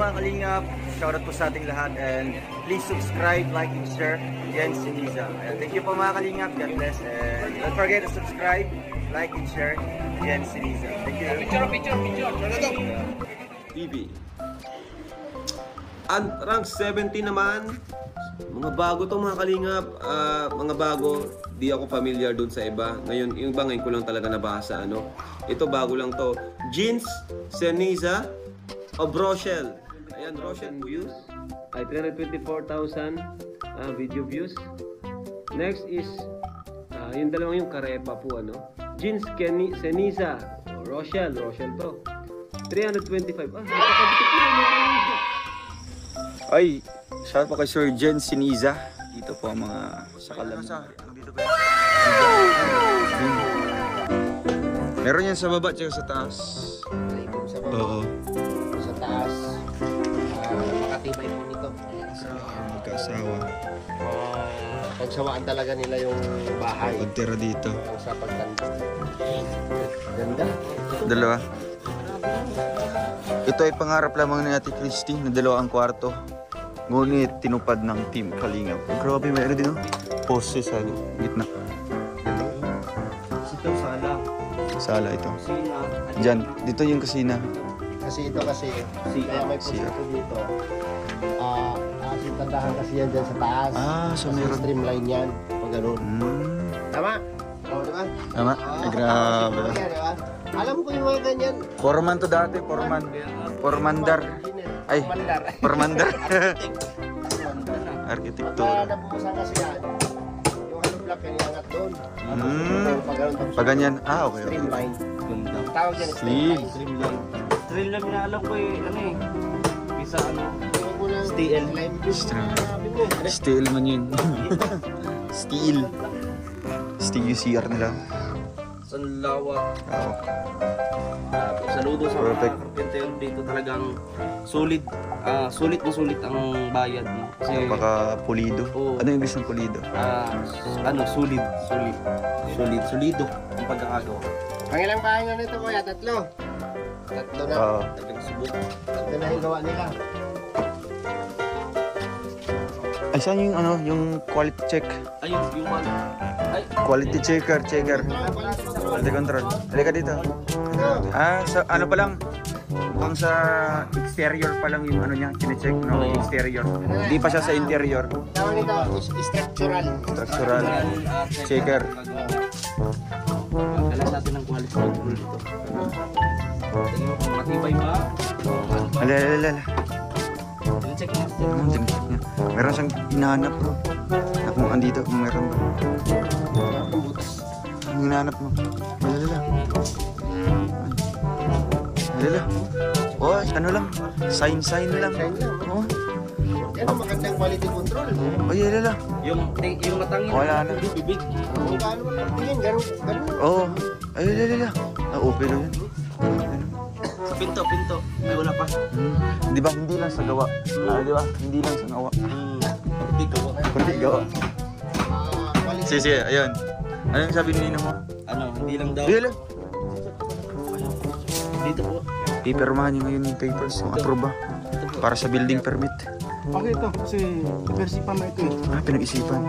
mga kalingap. Shoutout po sa ating lahat. And please subscribe, like, and share. Jen Siniza. Thank you po mga kalingap. God bless. And don't forget to subscribe, like, and share. Jen Siniza. Thank you. Picture. TV. Rank 70 naman. Mga bago to mga kalingap. Mga bago. Di ako familiar dun sa iba. Ngayon, yung iba ngayon ko lang talaga nabasa. Ano? Ito bago lang to. Jeans Siniza of Rochelle. Ayan, Rochelle views. Ay, 324,000 video views. Next is yung dalawang yung Karepa po. Ano? Jeans Siniza. Rochelle to. 325. Ay, shout po kay Sir Jen Siniza. Dito po ang mga sakalam. Meron yan sa baba tsaka sa taas. Sa baba. Oo. Sa taas. Makatibay po nito. Magkaasawa. Pagsawaan talaga nila yung bahay. Pagtira dito. Sa pagtanda. Ganda. Dalawa. Ito ay pangarap lamang ni Ate Christy na 2 kwarto. Ngunit tinupad ng Team Kalingap. Grabe, may ano din, no? Pose sa gitna. Ito sala. Sala ito. Sina. Diyan, dito yung kusina. Kasi ito kaya may posito dito. Sintandahan kasi yan dyan sa taas. So kasi meron. streamline yan. Pag ganun. Tama? Oo, diba? Tama? Ay, grabe. Diba? Alam ko yung mga ganyan. Foreman to dati, Foreman. Formandar. Ay, Formandar. Arkitektura. Nabubusan kasi yan. Yung hollow block yan iangat doon. Pag ganyan. Okay. Streamline. Tawag yan streamline. Streamline na alam ko ano Bisa Steel. Steel man yun. Steel. Steel UCR nila. Sanlawa. Oo. Saludo sa Perfect. mga carpenter dito, talagang sulit sulit ang bayad mo. Kasi Baka pulido. Oo. Ano yung gusto ng pulido? Solido ang pagkakagawa. Pangilang bahay na nito kuya? Tatlo na. Oo. Talagang subok. Tatlo na yung gawa nila. Ay, saan yung yung quality check? Ayun, yung ano. Ay, Quality checker. Quality control. Halika dito. Sa ano pa lang? Mukhang sa exterior pa lang yung ano niya, kine-check, no? Exterior. Hindi pa siya sa interior. Tawag nito structural. Structural. Checker. Alas natin ng quality control dito. Tingnan mo kung matibay ba. Alala. Check mo. Check niya. Meron siyang hinahanap, bro. Kung andito, kung meron ba. Ang hinahanap mo. Alala. Oh, ano lang. Sign lang. Oh. Yan ang magandang quality control. Ay, alala. Yung matangin. Wala na. Bibig. Kung paano mo lang tingin, ganun. Oh. Ay, alala. Okay lang yun. Sa pinto. Ay, wala pa. Di ba, hindi lang sa gawa. Di ba? Hindi lang sa gawa. Kundi gawa. Quality. Sige, ayun. Ano yung sabi ni Nino mo? Ano, hindi lang daw. Ayun lang. Dito po. Pipirmahan niyo ngayon yung papers, yung approve ba? Para sa building permit. Okay ito, kasi versipan na ito eh. Pinag-isipan.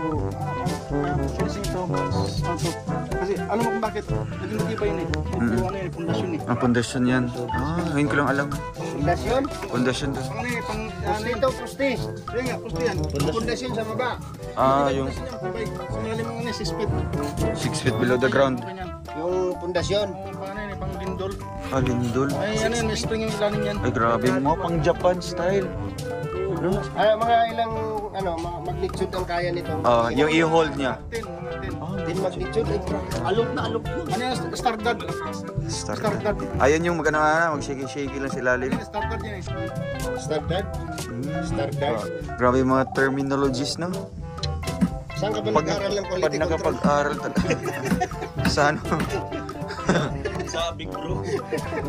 Finishing ito, kasi alam mo kung bakit naging matibay yun eh. Ito ano yun, pundasyon eh. Ang pundasyon yan. Ngayon ko lang alam. Pundasyon. Pundasyon to. Ano eh, pang Puste ito, puste. Kaya nga, puste yan. Pundasyon sa baba. Yung Pundasyon yan, tibay. Sa malalim ng ano, 6 feet. 6 feet below the ground. Ganyan. Yung pundasyon. Pang ano yun, pang lindol. Lindol. Ay, ano yun, may spring yung ilalim yan. Ay, grabe mo. Pang Japan style. No? Mga ilang magnitude ang kaya nito. Yung i-hold niya. 10, mga 10. 10 magnitude. Alok yun. Ano yung stargard? Start. Ayan yung mag-shaky lang sa ilalim. Stargard yan eh. Stargard. Stargard. Grabe yung mga terminologies, no? Saan ka ba nag-aral ng quality Pag control? nakapag-aral talaga. Sa ano? Sa Big Bro.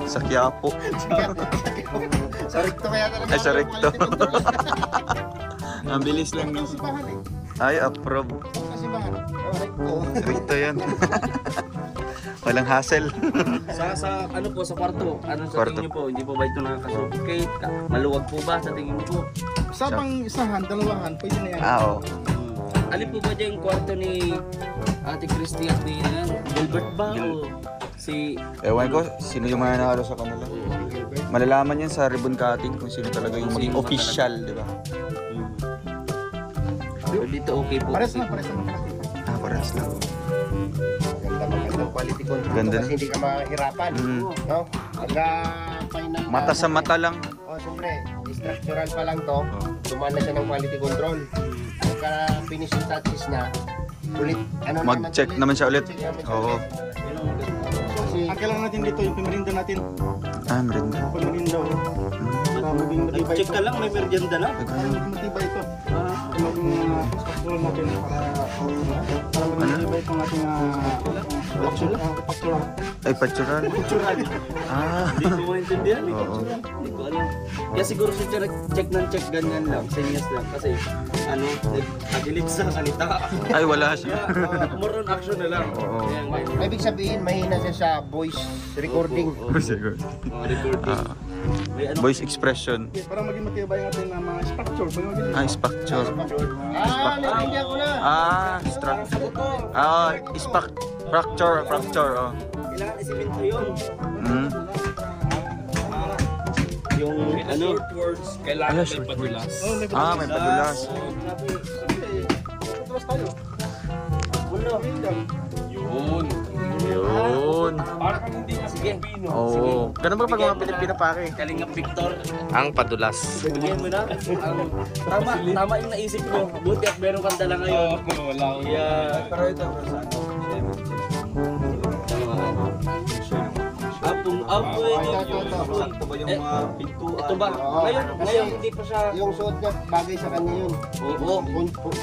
Sa Quiapo. Sa recto kaya talaga. Ay, sa ang recto. quality control. Ang bilis lang ng... Simbahan eh. Ay, approve. Sa simbahan. Recto. Recto yan. Walang hassle. Sa ano po, sa kwarto, ano sa Kwarto. tingin niyo po? Hindi po ba ito nakasuffocate? Maluwag po ba sa tingin niyo po? Sa pang isahan, dalawahan, pwede na yan. Oo. Alin po ba dyan yung kwarto ni Ate Christy at ni Gilbert ba? O si... Ewan ko, sino yung mananalo sa kanila. Malalaman yan sa ribbon cutting kung sino talaga yung maging official, di ba? So, dito okay po. Pares na malaki. Ah, parehas lang. Magandang quality control. Ganda Kasi na. hindi ka mahirapan. Mm. No? Pagka final na- Mata sa mata lang. Oh, siyempre, structural pa lang to. Dumaan na siya ng quality control. Pagka finishing touches na, ulit, ano Mag-check naman siya ulit. Check naman siya Oo. ulit. Kasi, Ang kailangan natin dito, yung pimirinda natin. Ah, meron. Pimirinda. Para maging matibay Check ito. ka lang, may merienda na. Para maging matibay ito. Maging structural natin. Para maging matibay itong ating structural. Ay, patsuran. Ah. Hindi ko maintindihan. Oo. Hindi ko alam. Kaya siguro siya check ng check ganyan lang, senyas lang. Kasi ano, nag-agilig sa salita. Ay, wala siya. Kaya more on action na lang. Oo. Kaya ngayon, ibig sabihin, mahina siya sa voice recording. Siguro. recording. Ah, May ano, voice expression. Para maging matibay natin na mga structure. Maging Ah, structure. Naiintindihan ko na. Ah, structure. Ah, fracture. Oh. kailangan isipin ko yun. Mm. Yung ano, Ala, short words. Ah, may padulas. Atras tayo. wala. Yun. Sige. Oo. Ganun ba pag mga Pilipino pare? Kalingap Victor. Ang padulas. Bigyan mo na. Tama yung naisip mo. Buti at meron kang dala ngayon. Wala ko. Yeah. Pero ito, Apo sakto ba yung mga pintuan? Ito ba? Ngayon hindi pa siya. Yung suot niya, bagay sa kanya yun. Oo.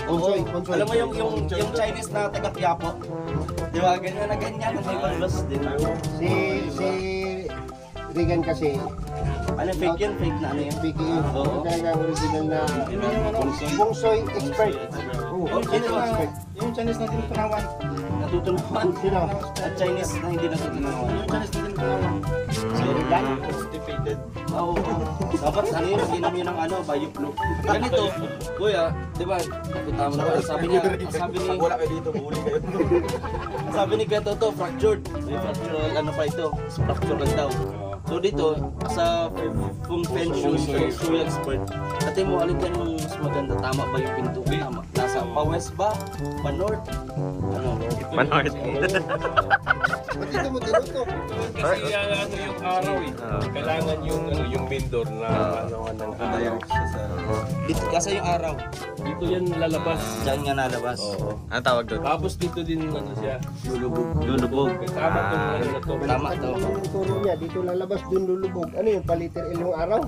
Konsoy. Alam mo yung Chinese na taga Quiapo. Di ba? Ganyan na ganyan. May palos din. Si Regan kasi, Ano fake yun? Fake na ano yun? Vicky yun. Oo. Kaya ang original na Bongsoy expert. Oh, sino ba? Yung Chinese natin tunawan. Natutunawan. Sino? At Chinese na hindi natutunawan. Yung Chinese natin tunawan. Si Regan? Constipated. Oo. Dapat ano yun? Inom yun ng ano? Bioflu. Ganito. Kuya, di ba? Punta mo na. Sabi ni... Wala kayo dito, buhuli kayo. Sabi ni Kuya Toto, fractured. May fractural ano pa ito? Fractural daw. So dito, sa kung feng shui expert, ate mo alin yan yung mas maganda, tama ba yung pinto? Tama. Nasa pa-west ba? Pa-north? Ano? Pa-north. Ba't dito mo tinuto? Kasi ano yung araw eh. Kailangan yung ano yung main door na ano ng araw. Dito kasi yung araw. Dito yan lalabas. Diyan nga nalabas. Oo. Ano tawag doon? Tapos dito din ano siya. Lulubog. Tama to ano na to. Tama to. Yung turo niya, dito lalabas, dun lulubog. Ano yung paliter L yung araw?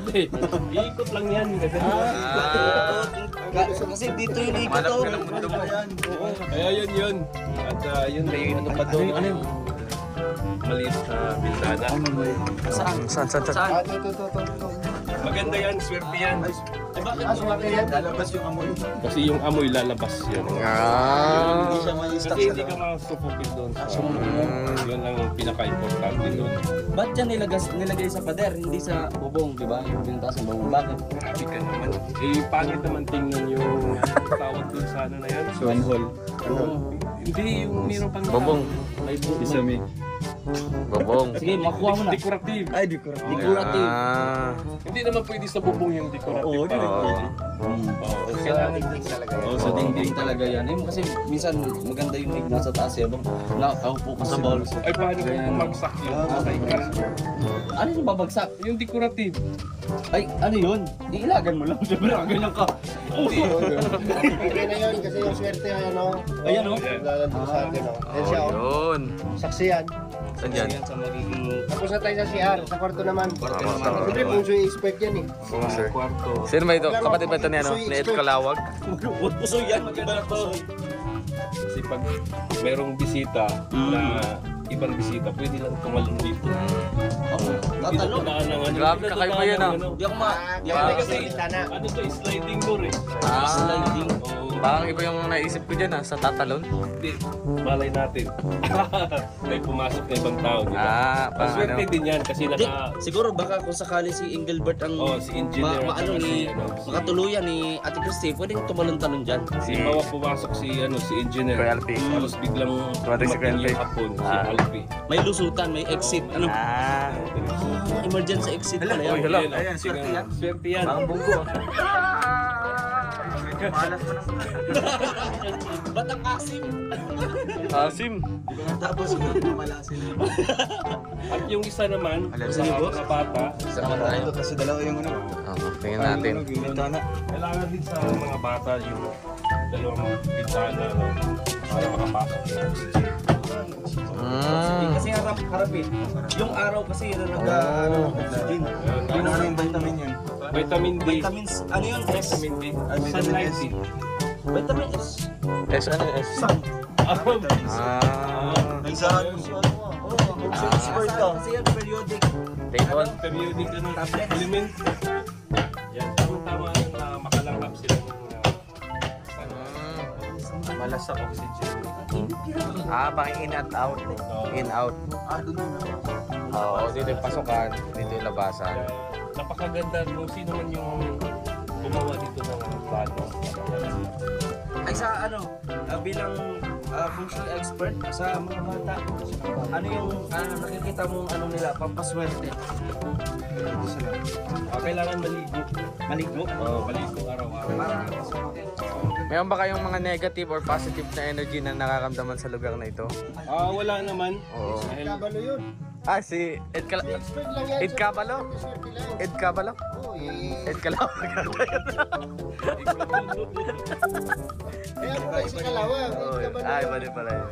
Hindi. Iikot lang yan. Kasi dito yung ikot to. Kaya yun. At yun may ano pa to. Ano yun? Maliit na bintana. Saan? Saan? Ah, ito. Maganda yan. Swerte yan. Ah, sumaki yan. Lalabas yung amoy. Kasi yung amoy lalabas yun. Hindi siya may Kasi hindi ka makasupukit doon. Yun ang pinaka-importante doon. Ba't yan nilagay sa pader, hindi sa bubong, di ba? Yung pinuntaas ng bubong. Bakit? Sabi ka naman. Eh, pangit naman tingnan yung tawag doon sa ano na yan. Swan hole. Hindi, yung meron pang... Bubong. May bubong. Isami. Bubong. Sige, makuha mo na. Decorative. Ay, decorative. Decorative. Ah. Hindi naman pwede sa bubong yung decorative. Oo, Kailangan din talaga yan. Sa dingding talaga yan. Eh, kasi minsan maganda yung may nasa taas eh. Bang nakaupo ka sa balls. Ay, paano kung bumagsak yun? Patay ka. Ano yung babagsak? Yung decorative. Ay, ano yun? Iilagan mo lang. Siyempre, ganyan ka. Okay na yun kasi yung swerte ano. Ayan o. Lalando sa atin oh. Yan siya oh. Yun. Saksi yan. Saan yan? Yan sa magiging... Tapos na tayo sa CR, sa kwarto naman. Siyempre kung suy expert yan eh. Sir. Kwarto. Sino ba ito? Kapatid ba ito ni ano? Ni Ed Kalawag? Huwag puso yan. Maganda to. Kasi pag merong bisita na ibang bisita, pwede lang tumalon dito. Tatalo. Grabe, kakaiba yan, ah. Di ako ma... Di ako Ah, kasi... kasi sana. Ano to, sliding door eh. Sliding. Oo. Parang iba yung naisip ko dyan sa tatalon. Hindi, malay natin. May pumasok na ibang tao, di ba? Parang Swerte din yan kasi Hindi, naka... siguro baka kung sakali si Engelbert ang si engineer. at saka makatuluyan ni Ate Christy, pwedeng tumalon-talon dyan. Si Mawa pumasok si engineer. Kuya Alpi. Tapos biglang Tumating si Kuya dumating yung Alpi. hapon, si Alpi. May lusutan, may exit. Emergency exit pala yan. Ayan, swerte yan. Swerte yan. Ang bunggo. Malas pa naman. Ba't ang asim? Asim. At yung isa naman, sa mga bata, Kasi dalawa yung ano. Tingnan natin. Bintana. kailangan din sa mga bata yung dalawang bintana para makapasok yung oxygen. Kasi harapin. Yung araw kasi yun ang oxygen. Ano yung vitamin yun? Vitamin D. Vitamins, ano yun? S. Vitamin D. Sunlight D. Vitamin S. S ano S? Kasi yan, periodic. Take on. Periodic element. Yan, tama-tama na makalanghap sila ng malas sa oxygen. Pang in at out. In out. Oo, dito yung pasokan, dito yung labasan. Napakaganda kung sino man yung gumawa dito ng plano. Ay sa bilang functional expert sa mga bata, ano yung nakikita mong nila, pampaswerte? Kailangan maligo. Maligo? Oo, maligo araw-araw. Meron ba kayong mga negative or positive na energy na nakakamdaman sa lugar na ito? Wala naman. Oo. Dahil Si Ed Cabalo? Ed Cabalo? Ed Cabalo. Iba din pala yun.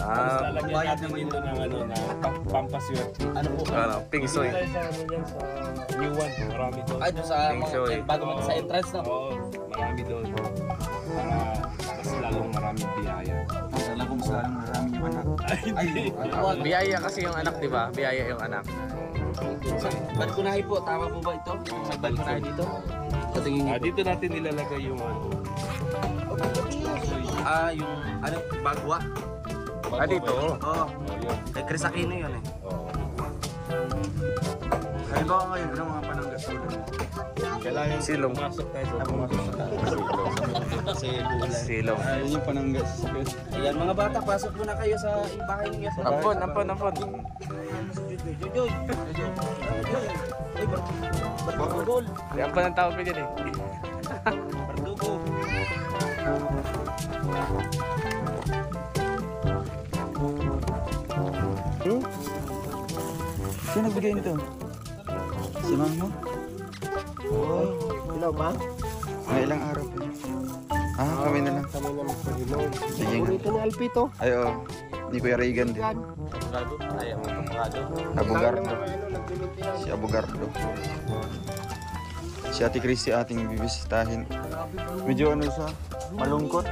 lalagyan natin dito ng na pampaswerte. Pingsoy. Tayo sa yan sa new one. Marami doon. Ay, doon sa Pingsoy. bago sa entrance na. Oo, marami doon. Para mas lalong maraming biyaya. Alam ko mas lalong marami yung anak. Biyaya kasi yung anak, di ba? Biyaya yung anak. Balkonahe po, tama po ba ito? May balkonahe dito? Sa tingin niyo po? Dito natin nilalagay yung Yung bagwa. Dito. Oo. Yun. Kay Chris Aquino yun eh. Oo. Halimbawa ngayon, ano mga pananggas ko? Kailangan Silong. pumasok tayo sa Silong. Ayun yung pananggas. Ayan mga bata, pasok muna kayo sa bahay ninyo. Ampon. Jojoy. Ay, Bardugol. Yan pa ng tawag ko dyan eh. Bardugo. Sino nagbigay nito? Si mama mo? Ilaw ba? Mga ilang araw pa. Kami na lang. Kami na magpag-inom. Sige nga. Ito ni Alpito. Ay, oo. Ni Kuya Reagan din. Abogado. Ay, abogado. Abogardo. Si Abogardo. Si Ate Christy ating bibisitahin. Medyo ano siya? Malungkot.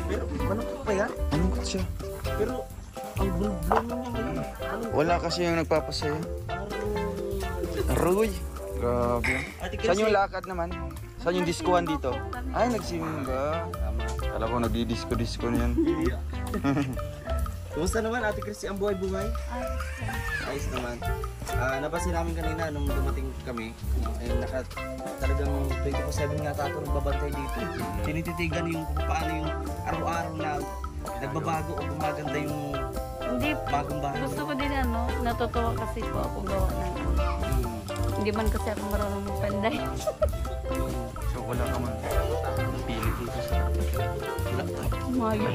Pero manukot pa yan? Malungkot siya. Pero ang bulblong niya ngayon. Wala kasi yung nagpapasaya. Aroy. Grabe. Saan yung lakad naman? Saan yung diskuhan dito? Ay, nagsimba. Kala ko nagdi-disco na yan. Kumusta naman Ate Christy ang buhay-buhay? Ayos naman. Napansin namin kanina nung dumating kami, talagang 24/7 nga tato ng babantay dito. Tinititigan yung kung paano yung araw-araw na nagbabago o gumaganda yung Hindi, bagong bahay. gusto ko din natutuwa kasi po ako gawa ng hindi man kasi ako marunong magpanday. So, wala ka man. Pili dito sa Mayo.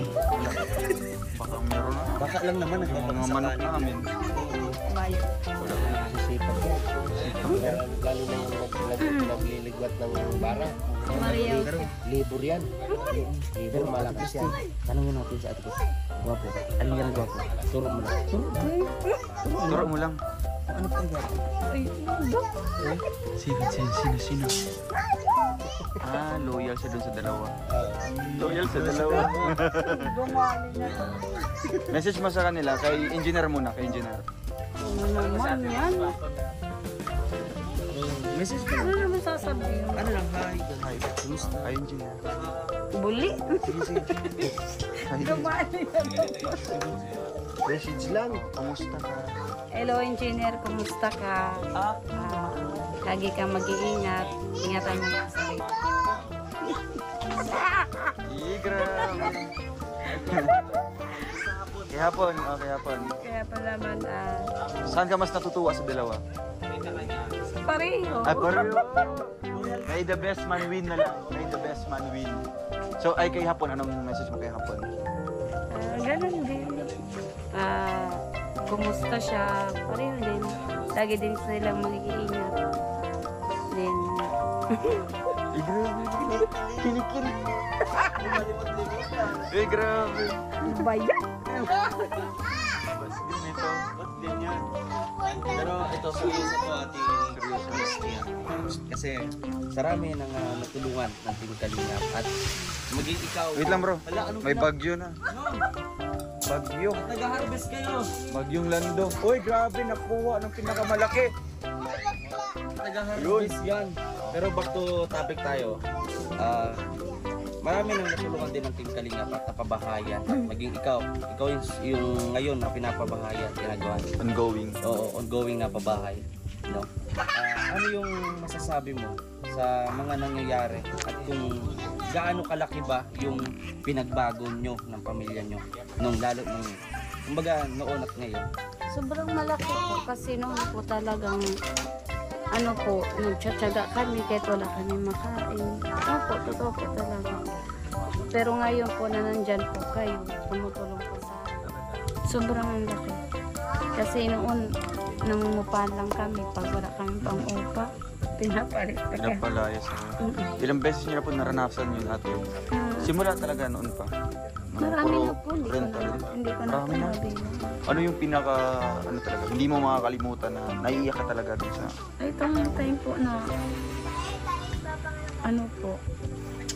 baka meron na. Baka lang naman Yung mga manok namin. Mayo. Sisipag yan. Lalo na yung nagliligwat ng bara. Maria. Libur yan. Libur, malakas yan. Tanungin natin si Ate Christy. Gwapo. Ano yan ang gwapo? Turo mo lang. Turo mo lang. Ano pa yan? Ay, Sino? Loyal siya dun sa dalawa. Loyal sa dalawa. Message mo sa kanila, kay engineer muna, kay engineer. ano naman yan? Message ko. Ano naman sasabihin? Ano lang, hi. Hi. Kumusta? Hi, engineer. Bully? Sige, sige. Hi, Lumali na Message lang. kamusta ka? Hello, engineer. Kumusta ka? Lagi kang mag-iingat. Ingatan mo ang sarili. Grabe. Kaya hapon. Kaya pala naman, Saan ka mas natutuwa sa dalawa? pareho. Pareho. May the best man win na lang. May the best man win. So, ay kay hapon. Anong message mo kay hapon? Ganun din. Kumusta siya? Pareho din. Lagi din silang mag-iingat. Then, Grabe. Kilikili. Grabe. bayan. Bas ganito. Pero ito, seryoso to ating Christian. Kasi sarami nang natulungan ng Team Kalingap at maging ikaw. Wait lang bro. Wala, anong May bagyo na. Bagyo. Nag-harvest kayo. Bagyong Lando. Uy, grabe. Nakuha ng pinakamalaki. Nag-harvest yan. Pero back to topic tayo. Marami nang natulungan din ng Team Kalingap at napabahayan. Maging ikaw yung ngayon na pinapabahayan, ginagawa. Ongoing. Oo, ongoing na pabahay. No? Ano yung masasabi mo sa mga nangyayari at kung gaano kalaki ba yung pinagbago nyo ng pamilya nyo lalo nung kumbaga noon at ngayon? Sobrang malaki po kasi noon po talagang nagtsatsaga kami kahit wala kami makain. Opo, totoo po talaga. Pero ngayon po na nandyan po kayo, tumutulong po sa akin. Sobrang laki. Kasi noon, nangungupahan lang kami pag wala kami pang upa. Pinapalit na kami. Pinapalayas ako. Ilang beses niyo na po naranasan yun ate? Simula talaga noon pa? Marami Puro na po, hindi ko rental. na Marami na. sabi. Ano yung pinaka, talaga, hindi mo makakalimutan na naiiyak ka talaga dun sa... Ay, itong time po na,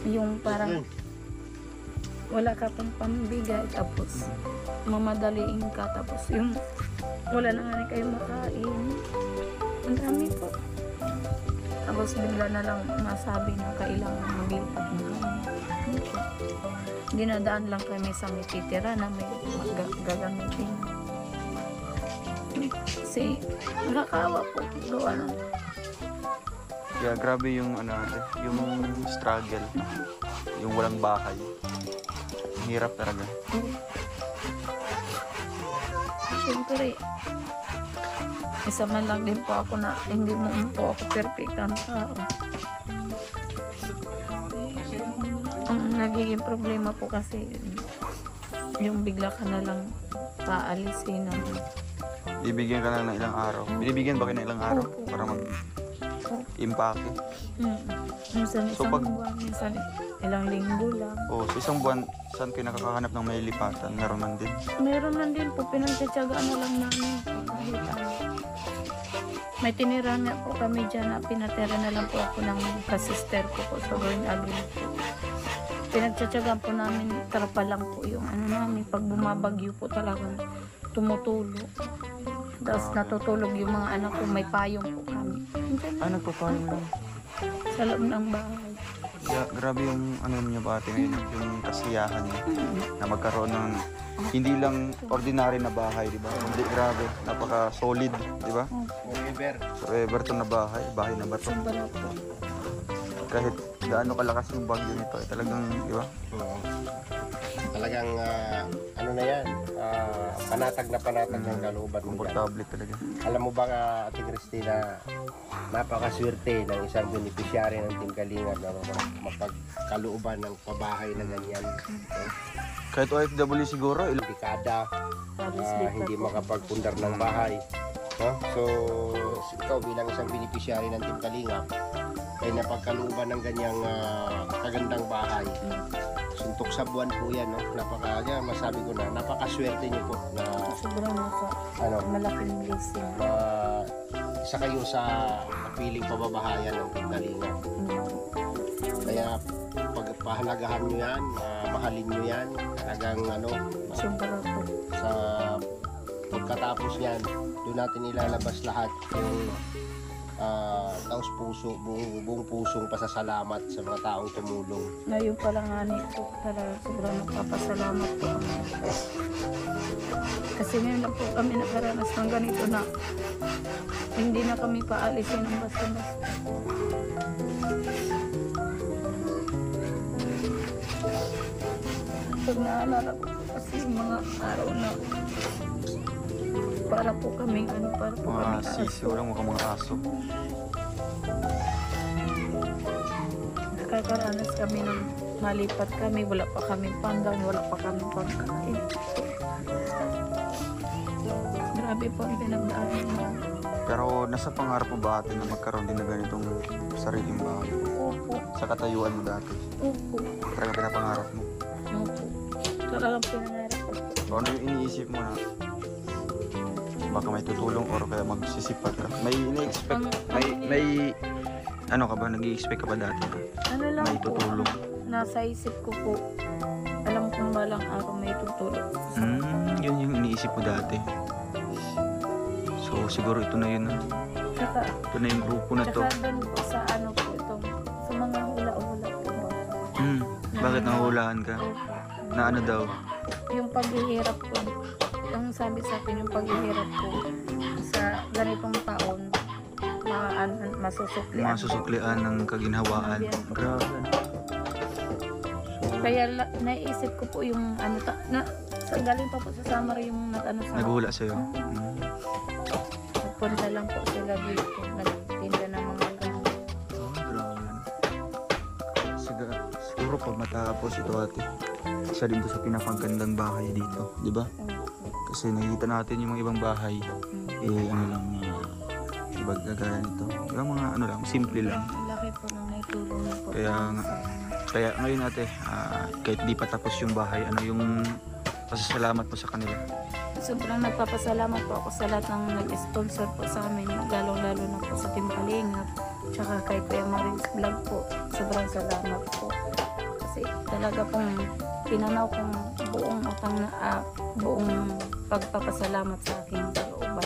yung parang wala ka pang pambigay, tapos mamadaliin ka, tapos yung wala na nga kayo makain. Ang dami po. Tapos bigla na lang masabi na kailangan maglipat na kami. Dinadaan lang kami sa may titira na may gagamitin. Kasi nakakawa po. Gawa na. Yeah, grabe yung yung struggle. Yung walang bahay. Hirap talaga. Siyempre, isa man lang din po ako na hindi mo po ako perfect ang tao. Ang nagiging problema po kasi yung bigla ka na lang paalisin ng Bibigyan ka lang ng ilang araw. Binibigyan ba kayo ng ilang araw para mag-impake? minsan So, isang pag- buwan, minsan ilang linggo lang. Sa isang buwan, saan kayo nakakahanap ng may lipatan? Meron man din. Meron man din po, pinagtsatsagaan na lang namin kahit may tinira na po kami dyan na pinatira na lang po ako ng kasister ko po sa Born Again. Pinagtsatsagaan po namin, tarapa lang po yung namin. Pag bumabagyo po talagang tumutulo. Tapos natutulog yung mga anak ko, may payong po kami. Nagpapayong lang. Sa loob ng bahay. Yeah, grabe yung niya ba ate ngayon, yung kasiyahan niya na magkaroon ng hindi lang ordinary na bahay, di ba? Hindi, grabe, napaka-solid, di ba? Forever to na bahay na bato. Sobra po. Kahit gaano kalakas yung bagyo nito, talagang, di ba? Talagang na yan, panatag na panatag ng kalooban mo. Komportable talaga. Alam mo ba Ate Cristina, napakaswerte ng isang beneficiary ng Team Kalingap na mapagkalooban ng pabahay na ganyan. Kahit OFW siguro, Dekada, hindi makapagpundar ng bahay. No? So, ikaw bilang isang beneficiary ng Team Kalingap, ay napagkalooban ng ganyang kagandang bahay. Suntok sa buwan po yan, no? Masabi ko na, napakaswerte niyo po na Sobrang malaking blessing. isa kayo sa napiling pababahayan ng Team Kalingap. Kaya pagpahalagahan nyo yan, mahalin nyo yan, talagang Sobra po. sa pagkatapos yan, doon natin ilalabas lahat yung taos puso, buong pusong pasasalamat sa mga taong tumulong. Ngayon pa lang nga po, talaga sobrang nagpapasalamat po kami. Kasi ngayon lang po kami nakaranas ng ganito na hindi na kami paalisin ng basta-basta. Pag naalala ko po kasi yung mga araw na para po kami para po Mga kami sisiw lang, mukhang mga aso. nakakaranas kami ng malipat kami, wala pa kami panggang, wala pa kami pagkain. Grabe po ang pinagdaanan mo. Pero nasa pangarap mo ba ate na magkaroon din ng ganitong sariling bahay? Opo, Sa katayuan mo dati? opo, Talaga pinapangarap mo? opo. Talagang pinangarap ko. O ano yung iniisip mo na baka may tutulong or kaya magsisipag ka? May ini-expect, may ano ka ba? Nag-i-expect ka ba dati na Ano lang may po, tutulong? nasa isip ko po, alam kong balang araw may tutulong. Yun yung iniisip mo dati. So siguro ito na yun. Tsaka, Ito na yung grupo na to. tsaka doon po sa ano po itong, sa mga hula-hula po ba? Bakit nahuhulaan ka? Na ano daw? Yung paghihirap ko, yung sabi sa akin yung paghihirap ko sa ganitong taon, masusuklian. Masusuklian ng kaginhawaan. Grabe. Kaya naisip ko po yung ano, sa galing pa po sa summer yung nag-ano sa Naguhula sa'yo. Nagpunta lang po sila dito, nagtinda ng mga gamit. Grabe. Siguro pag matapos ito ate, isa din to sa pinakagandang bahay dito, di ba? Kasi nakikita natin yung mga ibang bahay, ano lang, iba gagaya nito. Yung mga ano lang, simple lang. Ang laki po nang naitulong na po. Kaya ngayon ate, kahit di pa tapos yung bahay, ano yung pasasalamat po sa kanila? Sobrang nagpapasalamat po ako sa lahat ng nag-sponsor po sa amin, lalong-lalo na po sa Team Kalingap, tsaka kay Kuya Maris Vlog po. Sobrang salamat po. Kasi talaga pong tinanaw kong buong pagpapasalamat sa aking kalooban.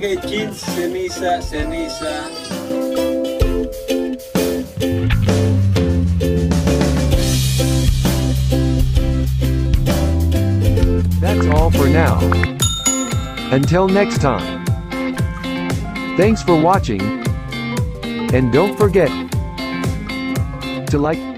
kay Jeans Senisa. That's all for now. Until next time. Thanks for watching. And don't forget to like,